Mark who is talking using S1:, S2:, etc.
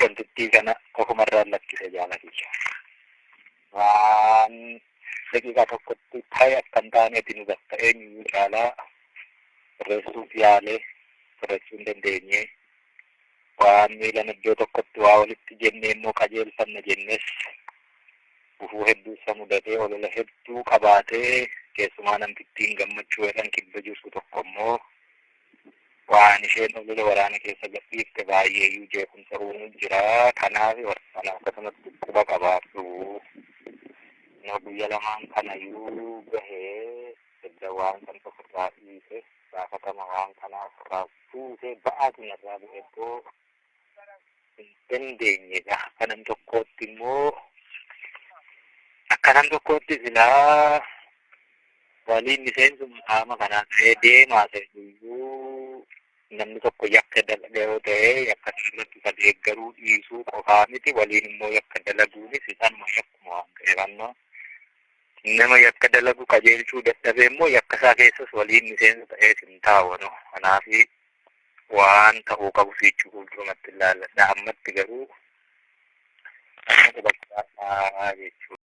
S1: wantittii kana ofumarraan lakkise jaalaticha. Waan daqiiqaa tokkotti ta'e akka hin taaneeti nu gatta'ee nu caalaa sirreessuuf yaalee sirreessuu hin dandeenye. Waan miilan iddoo tokkotti waa walitti jennee immoo qajeelfanna jennes gufuu hedduu isa mudatee olola hedduu qabaatee keessumaa namtittiin gammachuu jedhan kibba jirtu tokko immoo waan isheen olola waraana keessa gadhiifte baay'eeyyuu jeequmsa uumuu jira. Kanaaf waraana akkasumatti quba qabaatu. Guyya lamaan kanayyuu gahee edda waan kan ofirraa dhiise gaafatama waan kanaa ofirraa fuusee ba'aatu narraa bu'eddoo hin dandeenyedha. Kanan tokkootti immoo akkanan tokkootti silaa waliin miseensuma qaama kanaa ta'ee deemaa ta'eyyuu namni tokko yakka dalaga yoo ta'e yakka irratti ka deeggaruu dhiisuu qofaa miti waliin immoo yakka dalaguunis isaanuma yakkuma waan ta'eef nama yakka dalagu qajeelchuu dadhabee immoo yakka isaa keessas waliin miseensa ta'ee hin taa'u. Kanaaf waan ta'uu qabu fiichuu fuuldurumatti ilaalladha. Ammatti garuu akka qubataa jechuudha.